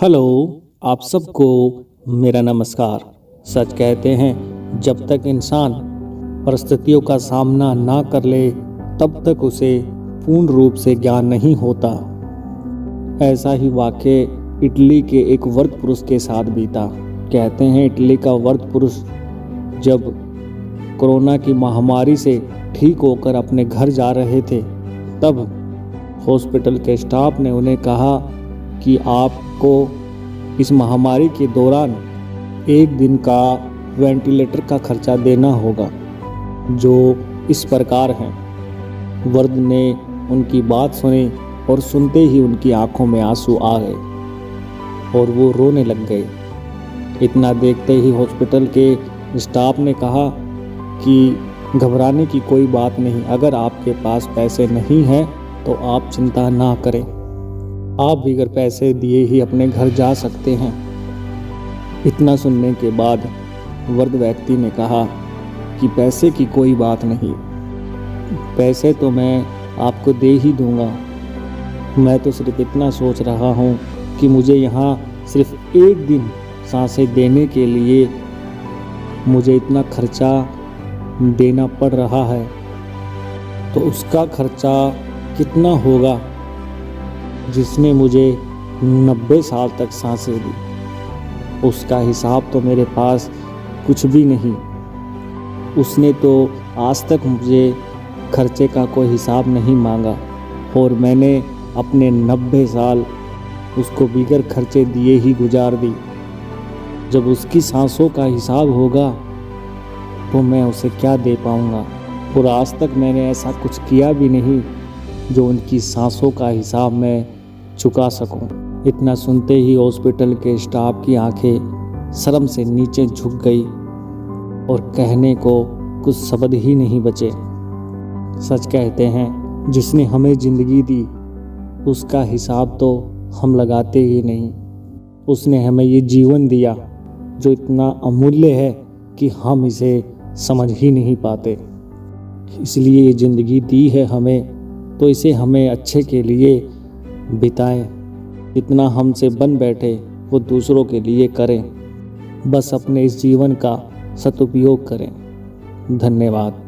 Hello, आप सबको मेरा नमस्कार। सच कहते हैं जब तक इंसान परिस्थितियों का सामना ना कर ले तब तक उसे पूर्ण रूप से ज्ञान नहीं होता। ऐसा ही वाक़या इटली के एक वर्ग पुरुष के साथ बीता। कहते हैं इटली का वर्ग पुरुष जब कोरोना की महामारी से ठीक होकर अपने घर जा रहे थे तब हॉस्पिटल के स्टाफ ने उन्हें कहा कि आपको इस महामारी के दौरान एक दिन का वेंटिलेटर का खर्चा देना होगा, जो इस प्रकार है। वर्द ने उनकी बात सुनी और सुनते ही उनकी आंखों में आंसू आ गए और वो रोने लग गए। इतना देखते ही हॉस्पिटल के स्टाफ ने कहा कि घबराने की कोई बात नहीं, अगर आपके पास पैसे नहीं हैं तो आप चिंता ना करें, आप बगैर पैसे दिए ही अपने घर जा सकते हैं। इतना सुनने के बाद वृद्ध व्यक्ति ने कहा कि पैसे की कोई बात नहीं, पैसे तो मैं आपको दे ही दूंगा। मैं तो सिर्फ इतना सोच रहा हूँ कि मुझे यहाँ सिर्फ एक दिन सांसें देने के लिए मुझे इतना खर्चा देना पड़ रहा है, तो उसका खर्चा कितना होगा जिसने मुझे 90 साल तक सांसें दी। उसका हिसाब तो मेरे पास कुछ भी नहीं। उसने तो आज तक मुझे खर्चे का कोई हिसाब नहीं मांगा और मैंने अपने 90 साल उसको बिगर खर्चे दिए ही गुजार दी। जब उसकी सांसों का हिसाब होगा तो मैं उसे क्या दे पाऊंगा, और आज तक मैंने ऐसा कुछ किया भी नहीं जो उनकी सांसों का हिसाब मैं चुका सकूं। इतना सुनते ही हॉस्पिटल के स्टाफ की आंखें शर्म से नीचे झुक गई और कहने को कुछ शब्द ही नहीं बचे। सच कहते हैं जिसने हमें ज़िंदगी दी उसका हिसाब तो हम लगाते ही नहीं। उसने हमें ये जीवन दिया जो इतना अमूल्य है कि हम इसे समझ ही नहीं पाते। इसलिए ये ज़िंदगी दी है हमें तो इसे हमें अच्छे के लिए बिताएं। इतना हमसे बन बैठे वो दूसरों के लिए करें। बस अपने इस जीवन का सदुपयोग करें। धन्यवाद।